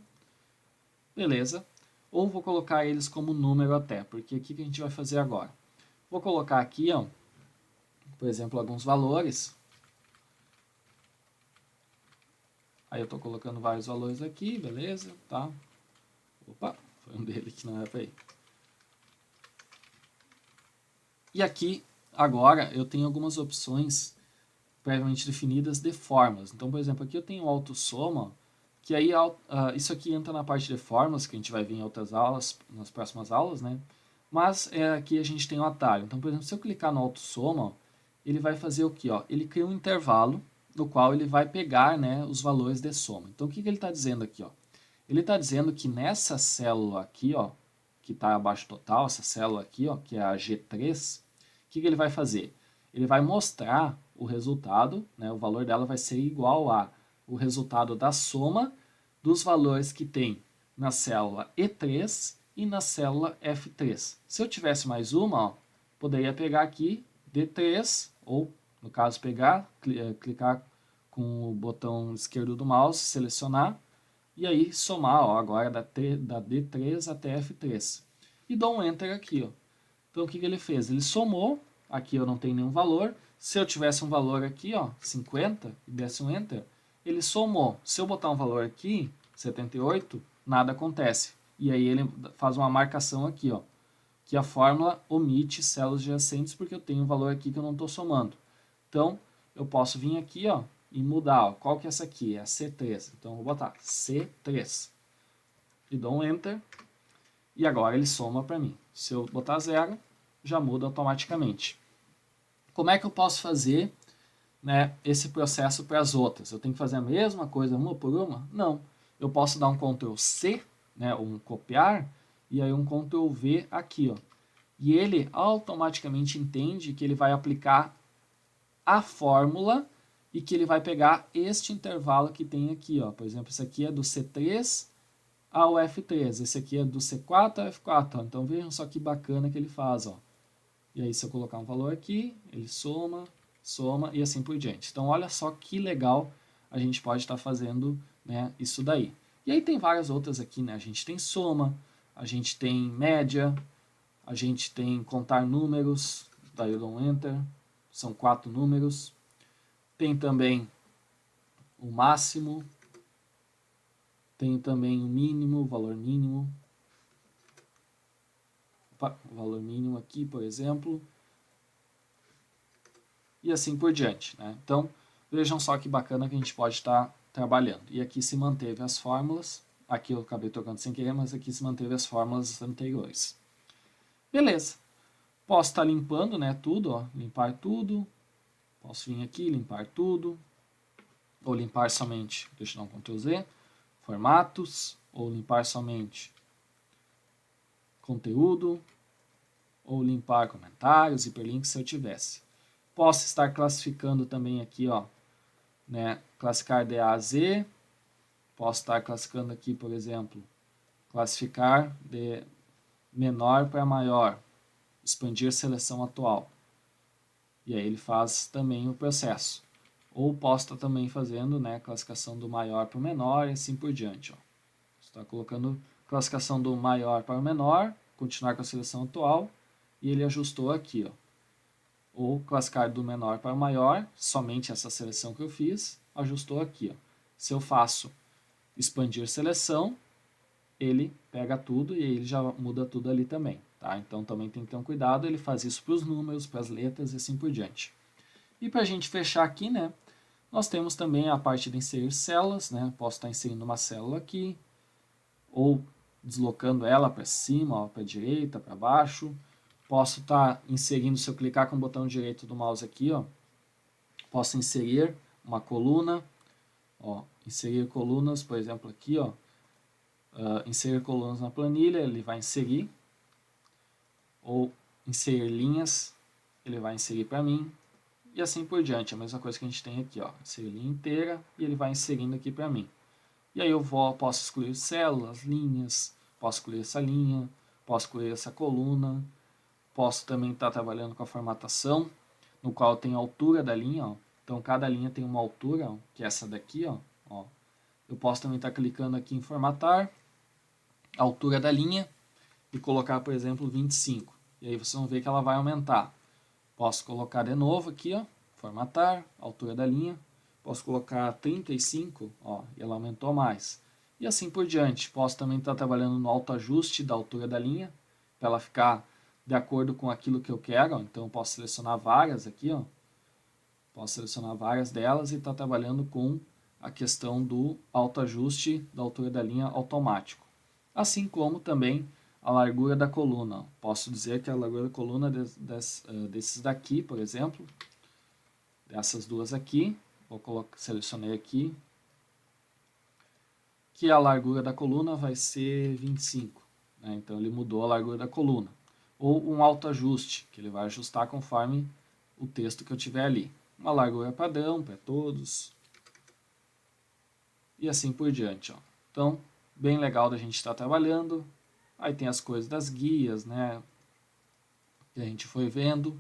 beleza? Ou vou colocar eles como número até, porque o que a gente vai fazer agora? Vou colocar aqui, ó, por exemplo, alguns valores. Aí eu estou colocando vários valores aqui, beleza, tá? Opa, foi um dele que não era para ir. E aqui, agora, eu tenho algumas opções previamente definidas de formas. Então, por exemplo, aqui eu tenho autossoma, que aí isso aqui entra na parte de formas, que a gente vai ver em outras aulas, nas próximas aulas, né? Mas aqui a gente tem o atalho. Então, por exemplo, se eu clicar no autossoma, ele vai fazer o quê? Ó? Ele cria um intervalo no qual ele vai pegar, né, os valores de soma. Então, o que ele está dizendo aqui? Ó? Ele está dizendo que nessa célula aqui, ó, que está abaixo total, essa célula aqui, ó, que é a G3, o que ele vai fazer? Ele vai mostrar o resultado, né, o valor dela vai ser igual a o resultado da soma dos valores que tem na célula E3 e na célula F3. Se eu tivesse mais uma, ó, poderia pegar aqui D3, ou no caso pegar, clicar com o botão esquerdo do mouse, selecionar, e aí somar, ó, agora da D3 até F3. E dou um Enter aqui, ó. Então o que ele fez? Ele somou, aqui eu não tenho nenhum valor, se eu tivesse um valor aqui, ó, 50, e desse um Enter, ele somou. Se eu botar um valor aqui, 78, nada acontece. E aí ele faz uma marcação aqui, ó, que a fórmula omite células adjacentes porque eu tenho um valor aqui que eu não estou somando. Então, eu posso vir aqui, ó, e mudar, ó, qual que é essa aqui? É a C3. Então, eu vou botar C3. E dou um Enter. E agora ele soma para mim. Se eu botar 0, já muda automaticamente. Como é que eu posso fazer, né, esse processo para as outras? Eu tenho que fazer a mesma coisa uma por uma? Não. Eu posso dar um Ctrl C, né, um copiar, e aí um Ctrl V aqui, ó. E ele automaticamente entende que ele vai aplicar a fórmula e que ele vai pegar este intervalo que tem aqui, ó. Por exemplo, esse aqui é do C3 ao F3, esse aqui é do C4 ao F4, ó. Então vejam só que bacana que ele faz, ó. E aí se eu colocar um valor aqui, ele soma, soma e assim por diante. Então olha só que legal a gente pode estar fazendo, né, isso daí. E aí tem várias outras aqui, né? A gente tem soma, a gente tem média, a gente tem contar números, daí eu dou um Enter, são 4 números. Tem também o máximo, tem também o mínimo, o valor mínimo. Opa, o valor mínimo aqui, por exemplo. E assim por diante, né? Então, vejam só que bacana que a gente pode estar trabalhando. E aqui se manteve as fórmulas. Aqui eu acabei trocando sem querer, mas aqui se manteve as fórmulas anteriores. Beleza. Posso estar limpando, né, tudo, ó, limpar tudo. Posso vir aqui, limpar tudo, ou limpar somente, deixa eu dar um Ctrl Z, formatos, ou limpar somente conteúdo, ou limpar comentários, hiperlinks se eu tivesse. Posso estar classificando também aqui, ó, né, classificar de A a Z, posso estar classificando aqui, por exemplo, classificar de menor para maior, expandir seleção atual. E aí ele faz também o processo. Ou posso estar também fazendo, né, classificação do maior para o menor e assim por diante. Ó. Está colocando classificação do maior para o menor, continuar com a seleção atual, e ele ajustou aqui. Ó. Ou classificar do menor para o maior, somente essa seleção que eu fiz, ajustou aqui. Ó. Se eu faço expandir seleção, ele pega tudo e ele já muda tudo ali também. Tá? Então também tem que ter um cuidado, ele faz isso para os números, para as letras e assim por diante. E para a gente fechar aqui, né, nós temos também a parte de inserir células, né? Posso estar inserindo uma célula aqui, ou deslocando ela para cima, para a direita, para baixo. Posso estar inserindo, se eu clicar com o botão direito do mouse aqui, ó, posso inserir uma coluna, ó, inserir colunas, por exemplo aqui, ó, inserir colunas na planilha, ele vai inserir, ou inserir linhas, ele vai inserir para mim, e assim por diante, a mesma coisa que a gente tem aqui, ó, inserir linha inteira, e ele vai inserindo aqui para mim. E aí eu posso excluir células, linhas, posso excluir essa linha, posso excluir essa coluna, posso também estar trabalhando com a formatação, no qual tem a altura da linha, ó. Então cada linha tem uma altura, ó, que é essa daqui, ó. Eu posso também estar clicando aqui em formatar, a altura da linha, e colocar, por exemplo, 25. E aí vocês vão ver que ela vai aumentar. Posso colocar de novo aqui, ó, formatar, altura da linha. Posso colocar 35, ó, e ela aumentou mais. E assim por diante. Posso também estar trabalhando no autoajuste da altura da linha, para ela ficar de acordo com aquilo que eu quero. Ó. Então, eu posso selecionar várias aqui, ó. Posso selecionar várias delas e estar trabalhando com a questão do autoajuste da altura da linha automático. Assim como também a largura da coluna. Posso dizer que a largura da coluna desses daqui, por exemplo, dessas duas aqui, selecionei aqui, que a largura da coluna vai ser 25. Né? Então ele mudou a largura da coluna. Ou um autoajuste, que ele vai ajustar conforme o texto que eu tiver ali. Uma largura padrão para todos. E assim por diante. Ó. Então, bem legal da gente estar trabalhando. Aí tem as coisas das guias, né, que a gente foi vendo.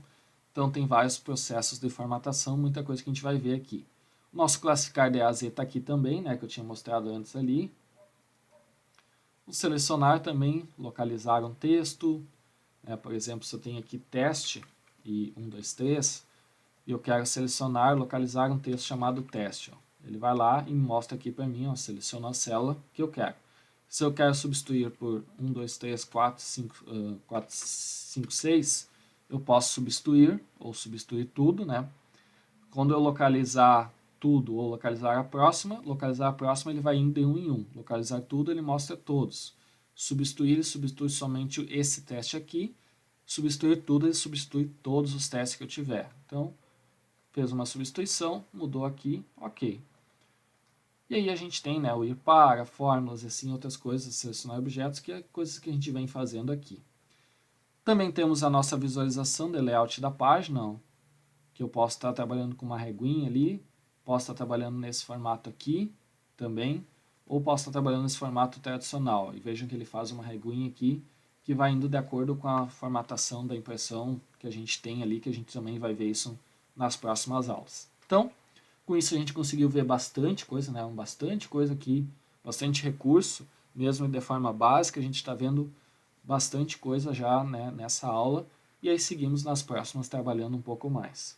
Então tem vários processos de formatação, muita coisa que a gente vai ver aqui. O nosso classificar de A a Z está aqui também, né, que eu tinha mostrado antes ali. O selecionar também, localizar um texto. Né, por exemplo, se eu tenho aqui teste e 1, 2, 3, e eu quero selecionar, localizar um texto chamado teste. Ó. Ele vai lá e mostra aqui para mim, ó, seleciona a célula que eu quero. Se eu quero substituir por 1, 2, 3, 4, 5, 6, eu posso substituir, ou substituir tudo, né? Quando eu localizar tudo ou localizar a próxima ele vai indo de 1 em 1. Localizar tudo, ele mostra todos. Substituir, ele substitui somente esse teste aqui. Substituir tudo, ele substitui todos os testes que eu tiver. Então, fez uma substituição, mudou aqui, ok. E aí a gente tem, né, o ir para, fórmulas e assim outras coisas, selecionar objetos, que é coisas que a gente vem fazendo aqui. Também temos a nossa visualização de layout da página, ó, que eu posso estar trabalhando com uma reguinha ali, posso estar trabalhando nesse formato aqui também, ou posso estar trabalhando nesse formato tradicional. E vejam que ele faz uma reguinha aqui, que vai indo de acordo com a formatação da impressão que a gente tem ali, que a gente também vai ver isso nas próximas aulas. Então, com isso a gente conseguiu ver bastante coisa, né? Bastante coisa aqui, bastante recurso, mesmo de forma básica, a gente está vendo bastante coisa já, né, nessa aula, e aí seguimos nas próximas trabalhando um pouco mais.